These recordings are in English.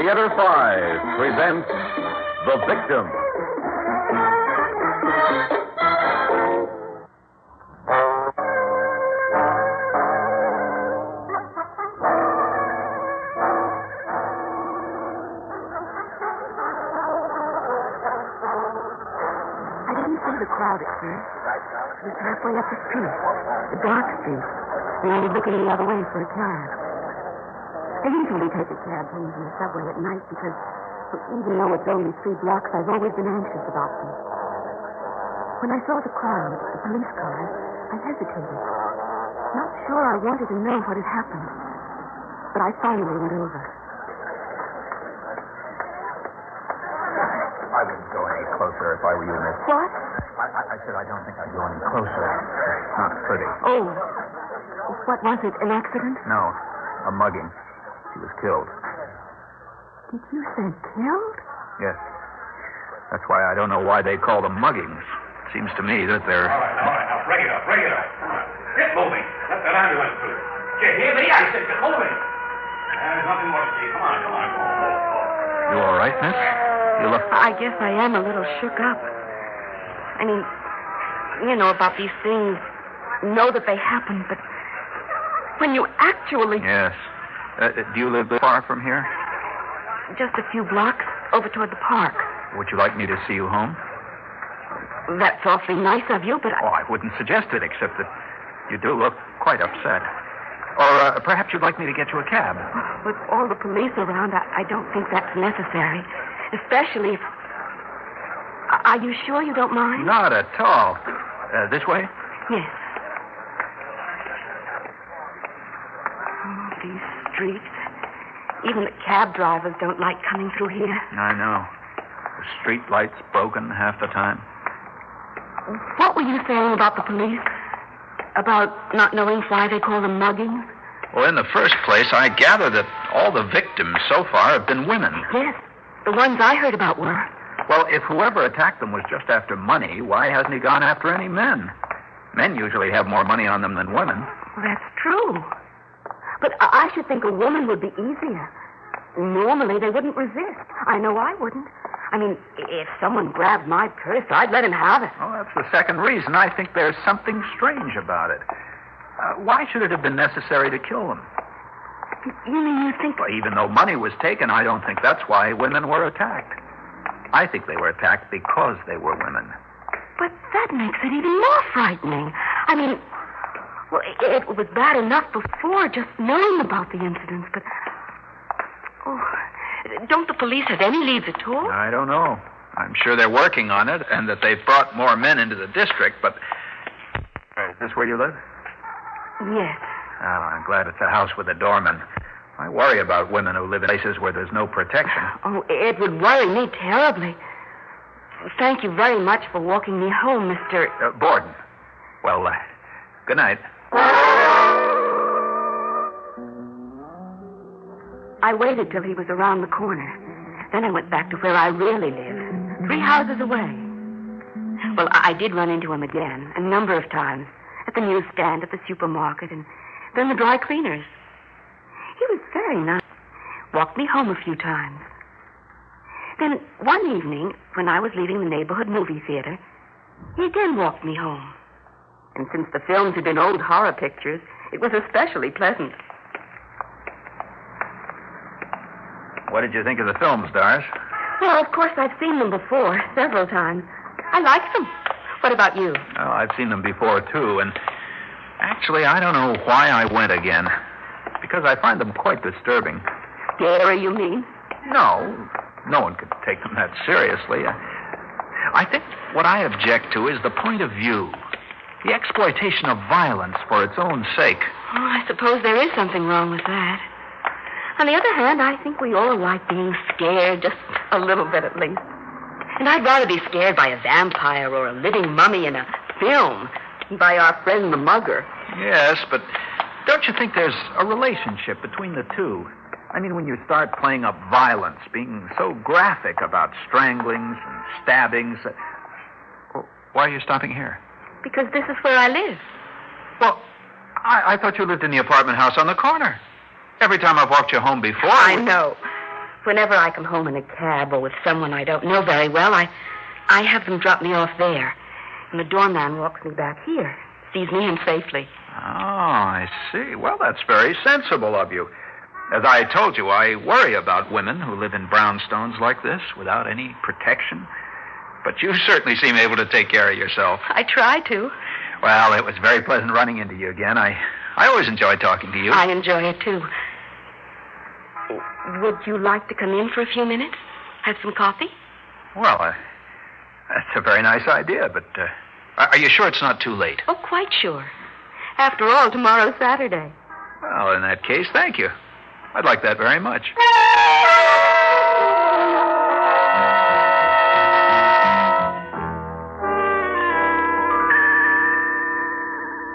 Theater 5 presents The Victim. I didn't see the crowd at first. It was halfway up the street, the dark street, and I was looking the other way for a cab. I usually take a cab home from the subway at night because, even though it's only 3 blocks, I've always been anxious about them. When I saw the crowd, the police cars, I hesitated. Not sure I wanted to know what had happened. But I finally went over. I wouldn't go any closer if I were you, miss. What? I said I don't think I'd go any closer. It's not pretty. Oh. What was it, an accident? No, a mugging. She was killed. Did you say killed? Yes. That's why I don't know why they call them muggings. Seems to me that they're... All right, now, break it up. Come on. Get moving. Let that ambulance through. Did you hear me? I said get moving. There's nothing more to see. Come on. You all right, miss? You look... I guess I am a little shook up. I mean, you know about these things, know that they happen, but when you actually... Yes. Do you live far from here? Just a few blocks over toward the park. Would you like me to see you home? That's awfully nice of you, but Oh, I wouldn't suggest it, except that you do look quite upset. Or perhaps you'd like me to get you a cab. With all the police around, I don't think that's necessary. Especially if... Are you sure you don't mind? Not at all. This way? Yes. Oh, these streets. Even the cab drivers don't like coming through here. I know. The street light's broken half the time. What were you saying about the police? About not knowing why they call them muggings? Well, in the first place, I gather that all the victims so far have been women. Yes. The ones I heard about were. Well, if whoever attacked them was just after money, why hasn't he gone after any men? Men usually have more money on them than women. Well, that's true. But I should think a woman would be easier. Normally, they wouldn't resist. I know I wouldn't. I mean, if someone grabbed my purse, I'd let him have it. Oh, that's the second reason. I think there's something strange about it. Why should it have been necessary to kill them? You mean you think... Well, even though money was taken, I don't think that's why women were attacked. I think they were attacked because they were women. But that makes it even more frightening. I mean, well, it was bad enough before just knowing about the incidents, but... Oh, don't the police have any leads at all? I don't know. I'm sure they're working on it, and that they've brought more men into the district, but... Is this where you live? Yes. Oh, I'm glad it's a house with a doorman. I worry about women who live in places where there's no protection. Oh, it would worry me terribly. Thank you very much for walking me home, Mr... Borden. Well, good night. I waited till he was around the corner. Then I went back to where I really live, 3 houses away. Well, I did run into him again, a number of times, at the newsstand, at the supermarket, and then the dry cleaners. He was very nice. Walked me home a few times. Then one evening, when I was leaving the neighborhood movie theater, he again walked me home. And since the films had been old horror pictures, it was especially pleasant. What did you think of the films, Doris? Well, of course, I've seen them before, several times. I liked them. What about you? Oh, I've seen them before, too, and actually, I don't know why I went again. Because I find them quite disturbing. Scary, you mean? No one could take them that seriously. I think what I object to is the point of view. The exploitation of violence for its own sake. Oh, I suppose there is something wrong with that. On the other hand, I think we all like being scared, just a little bit at least. And I'd rather be scared by a vampire or a living mummy in a film than by our friend the mugger. Yes, but don't you think there's a relationship between the two? I mean, when you start playing up violence, being so graphic about stranglings and stabbings... Why are you stopping here? Because this is where I live. Well, I thought you lived in the apartment house on the corner. Every time I've walked you home before... I know. Whenever I come home in a cab or with someone I don't know very well, I have them drop me off there. And the doorman walks me back here, sees me in safely. Oh, I see. Well, that's very sensible of you. As I told you, I worry about women who live in brownstones like this without any protection. But you certainly seem able to take care of yourself. I try to. Well, it was very pleasant running into you again. I always enjoy talking to you. I enjoy it, too. Would you like to come in for a few minutes? Have some coffee? Well, that's a very nice idea, but are you sure it's not too late? Oh, quite sure. After all, tomorrow's Saturday. Well, in that case, thank you. I'd like that very much.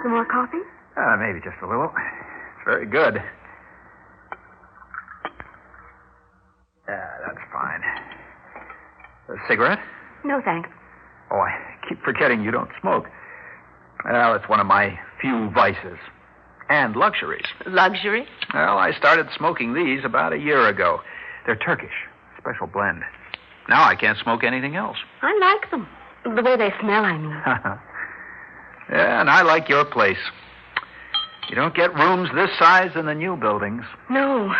Some more coffee? Maybe just a little. It's very good. Yeah, that's fine. A cigarette? No, thanks. Oh, I keep forgetting you don't smoke. Well, it's one of my few vices. And luxuries. Luxury? Well, I started smoking these about a year ago. They're Turkish. Special blend. Now I can't smoke anything else. I like them. The way they smell, I mean. Yeah, and I like your place. You don't get rooms this size in the new buildings. No.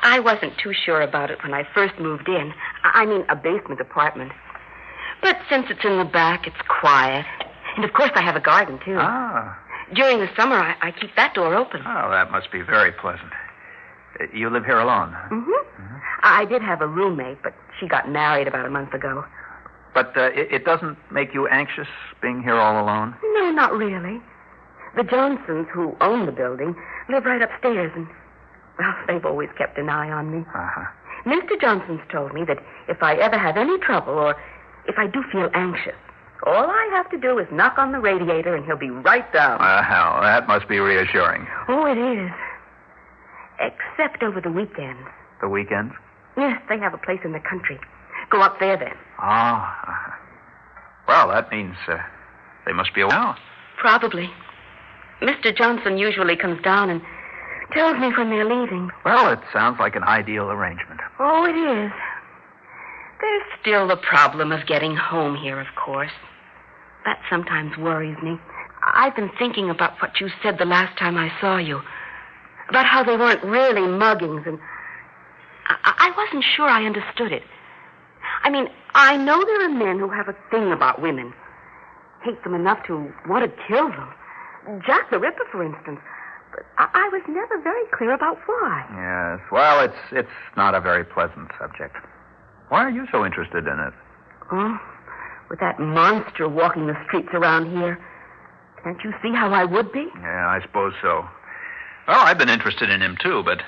I wasn't too sure about it when I first moved in. I mean, a basement apartment. But since it's in the back, it's quiet. And, of course, I have a garden, too. Ah. During the summer, I keep that door open. Oh, that must be very pleasant. You live here alone? Huh? Mm-hmm. I did have a roommate, but she got married about a month ago. But it doesn't make you anxious being here all alone? No, not really. The Johnsons, who own the building, live right upstairs, and, well, they've always kept an eye on me. Uh-huh. Mr. Johnson's told me that if I ever have any trouble or if I do feel anxious, all I have to do is knock on the radiator and he'll be right down. Well, that must be reassuring. Oh, it is. Except over the weekends. The weekends? Yes, they have a place in the country. Go up there then. Ah. Well, that means they must be away now. Probably. Mr. Johnson usually comes down and tells me when they're leaving. Well, it sounds like an ideal arrangement. Oh, it is. There's still the problem of getting home here, of course. That sometimes worries me. I've been thinking about what you said the last time I saw you. About how they weren't really muggings, and I wasn't sure I understood it. I mean, I know there are men who have a thing about women. Hate them enough to want to kill them. Jack the Ripper, for instance. But I was never very clear about why. Yes, well, it's not a very pleasant subject. Why are you so interested in it? Oh, with that monster walking the streets around here. Can't you see how I would be? Yeah, I suppose so. Well, I've been interested in him, too, but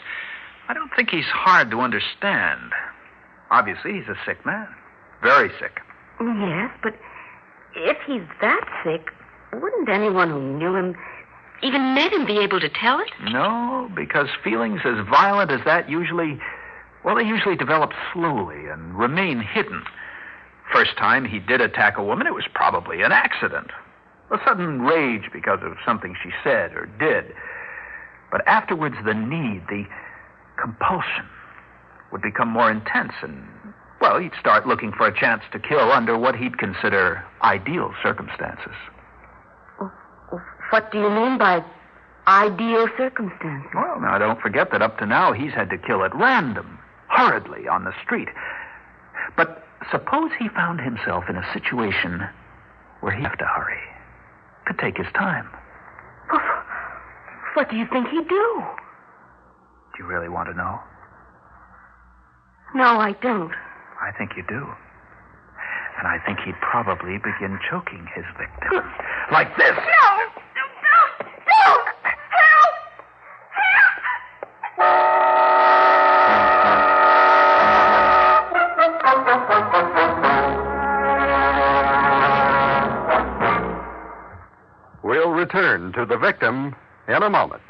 I don't think he's hard to understand. Obviously, he's a sick man. Very sick. Yes, but if he's that sick, wouldn't anyone who knew him, even met him, be able to tell it? No, because feelings as violent as that usually develop slowly and remain hidden. First time he did attack a woman, it was probably an accident. A sudden rage because of something she said or did. But afterwards, the need, the compulsion, would become more intense and, well, he'd start looking for a chance to kill under what he'd consider ideal circumstances. What do you mean by ideal circumstances? Well, now, don't forget that up to now he's had to kill at random, hurriedly, on the street. But suppose he found himself in a situation where he'd have to hurry. Could take his time. What do you think he'd do? Do you really want to know? No, I don't. I think you do. And I think he'd probably begin choking his victim. Like this. No! Help! We'll return to the victim in a moment.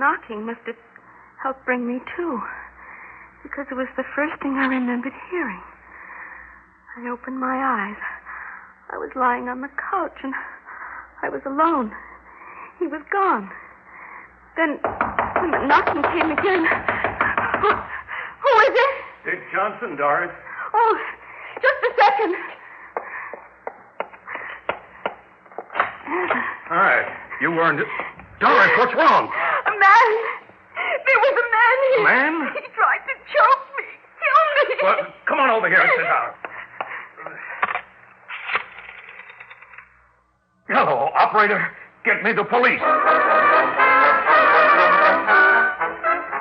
knocking must have helped bring me to, because it was the first thing I remembered hearing. I opened my eyes. I was lying on the couch, and I was alone. He was gone. Then, when the knocking came again... Who is it? Dick Johnson, Doris. Oh, just a second. All right. You weren't... Doris, what's wrong? A man. There was a man here. Man? He tried to choke me. Kill me. Well, come on over here and sit down. Hello, operator. Get me the police.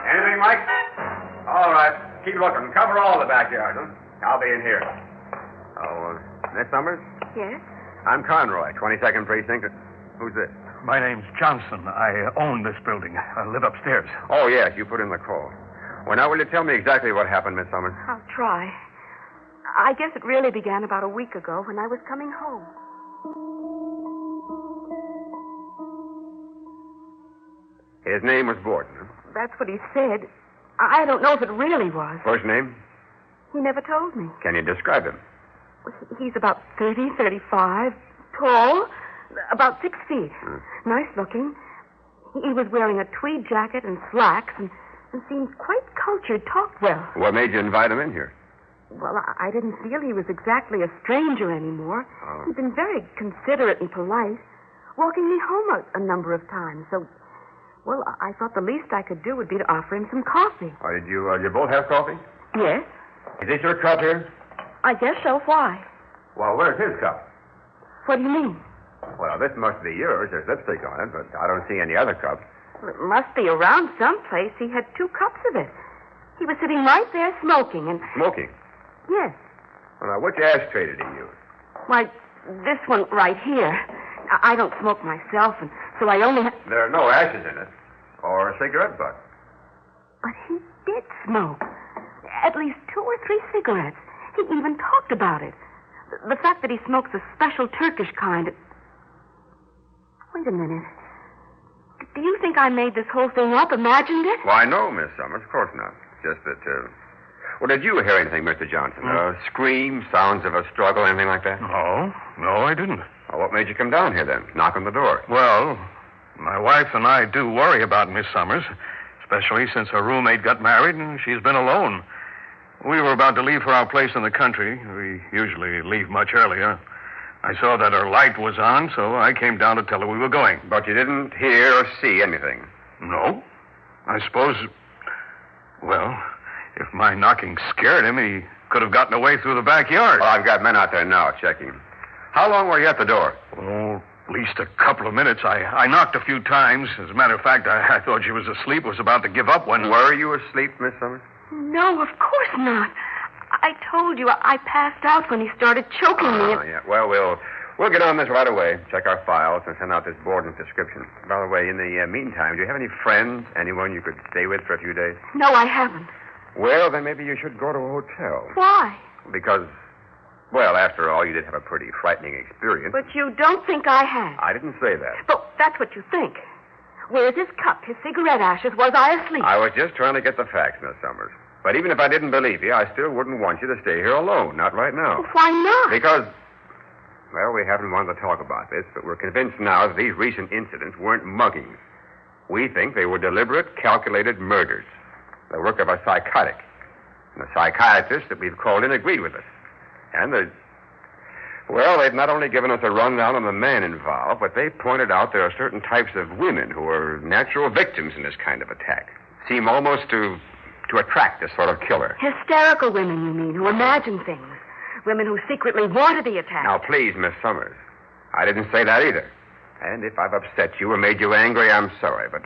Anything, Mike? All right. Keep looking. Cover all the backyard, huh? I'll be in here. Oh, Miss Summers? Yes? I'm Conroy, 22nd Precinct. Who's this? My name's Johnson. I own this building. I live upstairs. Oh, yes, you put in the call. Well, now, will you tell me exactly what happened, Miss Summers? I'll try. I guess it really began about a week ago when I was coming home. His name was Borden, huh? That's what he said. I don't know if it really was. First name? He never told me. Can you describe him? He's about 30, 35, tall, about 6 feet. Nice looking. He was wearing a tweed jacket and slacks and seemed quite cultured, talked well. What made you invite him in here? Well, I didn't feel he was exactly a stranger anymore. Oh. He'd been very considerate and polite, walking me home a number of times. So, well, I thought the least I could do would be to offer him some coffee. Oh, did you both have coffee? Yes, Is this your cup here? I guess so. Why? Well, where's his cup? What do you mean? Well, this must be yours. There's lipstick on it, but I don't see any other cup. Well, it must be around someplace. He had 2 cups of it. He was sitting right there smoking, and... Smoking? Yes. Well, now, which ashtray did he use? Why, this one right here. I don't smoke myself, and so I only... There are no ashes in it. Or a cigarette butt. But he did smoke. At least 2 or 3 cigarettes. He even talked about it. The fact that he smokes a special Turkish kind... Wait a minute. Do you think I made this whole thing up, imagined it? Why, no, Miss Summers. Of course not. Just that, Well, did you hear anything, Mr. Johnson? A scream, sounds of a struggle, anything like that? No, I didn't. Well, what made you come down here, then? Knock on the door. Well, my wife and I do worry about Miss Summers, especially since her roommate got married and she's been alone. We were about to leave for our place in the country. We usually leave much earlier. I saw that her light was on, so I came down to tell her we were going. But you didn't hear or see anything? No. I suppose... Well, if my knocking scared him, he could have gotten away through the backyard. Well, I've got men out there now checking. How long were you at the door? Oh, at least a couple of minutes. I knocked a few times. As a matter of fact, I thought she was asleep, was about to give up when... Were you asleep, Miss Summers? No, of course not. I told you I passed out when he started choking me. Yeah. Well, we'll get on this right away. Check our files and send out this Borden's description. By the way, in the meantime, do you have any friends, anyone you could stay with for a few days? No, I haven't. Well, then maybe you should go to a hotel. Why? Because, well, after all, you did have a pretty frightening experience. But you don't think I had. I didn't say that. But that's what you think. Where's his cup, his cigarette ashes? Was I asleep? I was just trying to get the facts, Miss Summers. But even if I didn't believe you, I still wouldn't want you to stay here alone. Not right now. Why not? Because, well, we haven't wanted to talk about this, but we're convinced now that these recent incidents weren't muggings. We think they were deliberate, calculated murders. The work of a psychotic. And the psychiatrist that we've called in agreed with us. And they've not only given us a rundown on the man involved, but they pointed out there are certain types of women who are natural victims in this kind of attack. Seem almost to attract this sort of killer. Hysterical women, you mean, who imagine things. Women who secretly wanted the attack. Now, please, Miss Summers. I didn't say that either. And if I've upset you or made you angry, I'm sorry. But,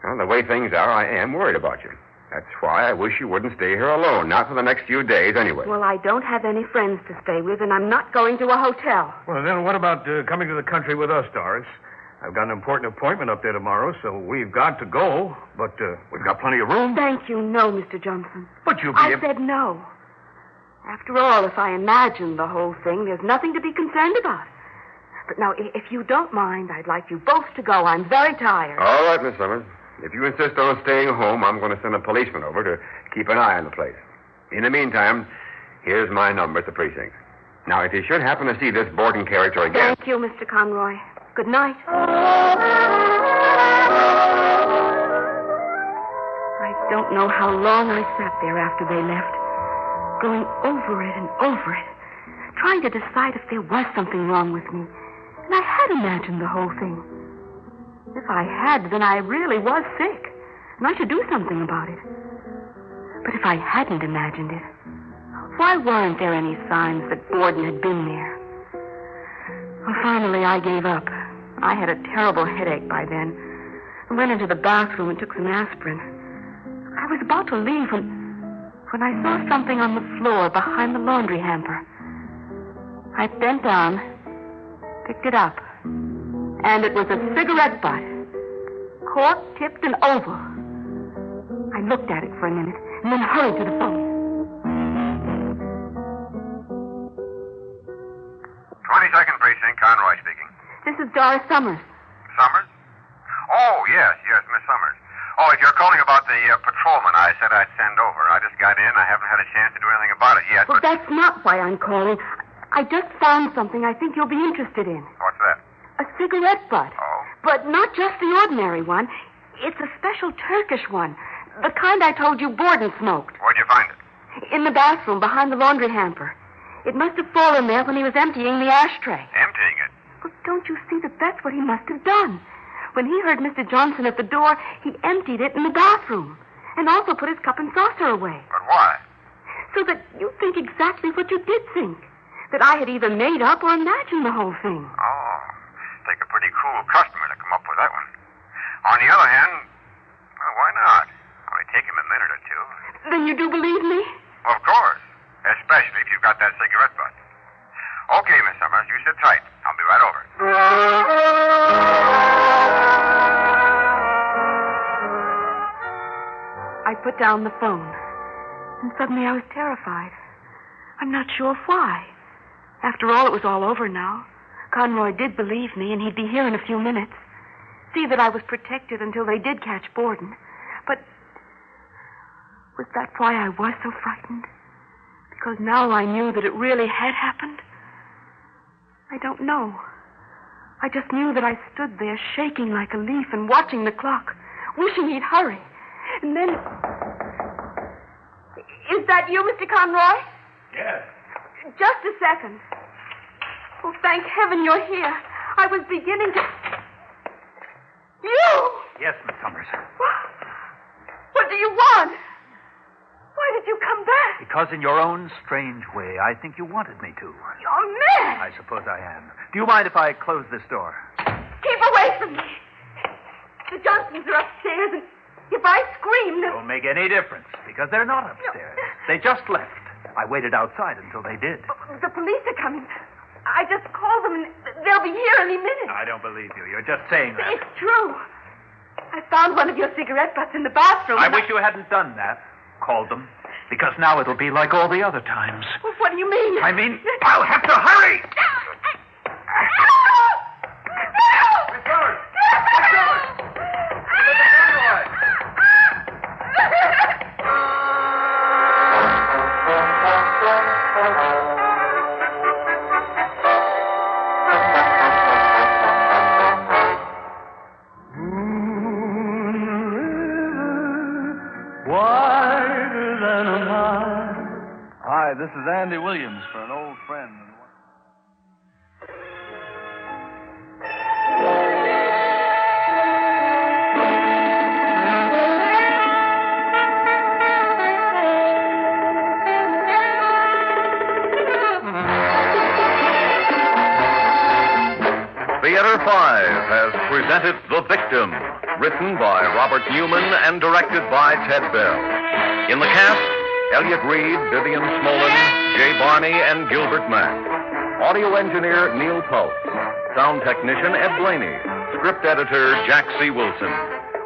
well, the way things are, I am worried about you. That's why I wish you wouldn't stay here alone. Not for the next few days, anyway. Well, I don't have any friends to stay with, and I'm not going to a hotel. Well, then what about coming to the country with us, Doris? I've got an important appointment up there tomorrow, so we've got to go. But we've got plenty of room. Thank you, no, Mr. Johnson. But you'll be... I said no. After all, if I imagined the whole thing, there's nothing to be concerned about. But now, if you don't mind, I'd like you both to go. I'm very tired. All right, Miss Summers. If you insist on staying home, I'm going to send a policeman over to keep an eye on the place. In the meantime, here's my number at the precinct. Now, if you should happen to see this Borden character again... Thank you, Mr. Conroy. Good night. I don't know how long I sat there after they left, going over it and over it, trying to decide if there was something wrong with me. And I had imagined the whole thing. If I had, then I really was sick, and I should do something about it. But if I hadn't imagined it, why weren't there any signs that Borden had been there? Well, finally, I gave up. I had a terrible headache by then. I went into the bathroom and took some aspirin. I was about to leave when I saw something on the floor behind the laundry hamper. I bent down, picked it up, and it was a cigarette butt, cork, tipped, and oval. I looked at it for a minute and then hurried to the phone. 22nd Precinct, Conroy speaking. This is Doris Summers. Summers? Oh, yes, Miss Summers. Oh, if you're calling about the patrolman I said I'd send over. I just got in. I haven't had a chance to do anything about it yet. Well, but... that's not why I'm calling. I just found something I think you'll be interested in. What's that? A cigarette butt. Oh? But not just the ordinary one. It's a special Turkish one. The kind I told you Borden smoked. Where'd you find it? In the bathroom behind the laundry hamper. It must have fallen there when he was emptying the ashtray. Emptying it? Well, don't you see that that's what he must have done? When he heard Mr. Johnson at the door, he emptied it in the bathroom. And also put his cup and saucer away. But why? So that you think exactly what you did think. That I had either made up or imagined the whole thing. Oh, take a pretty cool customer to come up with that one. On the other hand, well, why not? Only take him a minute or two. Then you do believe me? Of course. Especially if you've got that cigarette butt. Okay, Miss Summers, you sit tight. I'll be right over. I put down the phone, and suddenly I was terrified. I'm not sure why. After all, it was all over now. Conroy did believe me, and he'd be here in a few minutes. See that I was protected until they did catch Borden. But was that why I was so frightened? Because now I knew that it really had happened? I don't know. I just knew that I stood there shaking like a leaf and watching the clock, wishing he'd hurry. And then... Is that you, Mr. Conroy? Yes. Just a second. Oh, thank heaven you're here. I was beginning to... You! Yes, Miss Summers. What do you want? Why did you come back? Because in your own strange way, I think you wanted me to. You're mad. I suppose I am. Do you mind if I close this door? Keep away from me. The Johnsons are upstairs, and if I scream, they'll... Won't make any difference, because they're not upstairs. They just left. I waited outside until they did. The police are coming. I just called them, and they'll be here any minute. I don't believe you. You're just saying that. It's true. I found one of your cigarette butts in the bathroom. I wish you hadn't done that. Called them. Because now it'll be like all the other times. Well, what do you mean? I mean, I'll have to hurry. Miss Summers! Miss Summers! Hi, this is Andy Williams for an old friend. Theater 5 has presented The Victim, written by Robert Newman and directed by Ted Bell. In the cast, Elliott Reed, Vivian Smolin, Jay Barney, and Gilbert Mack. Audio engineer Neil Pulse. Sound technician Ed Blaney. Script editor Jack C. Wilson.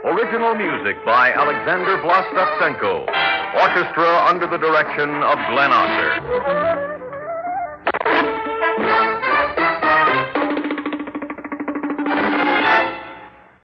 Original music by Alexander Vlastotsenko. Orchestra under the direction of Glenn Osser.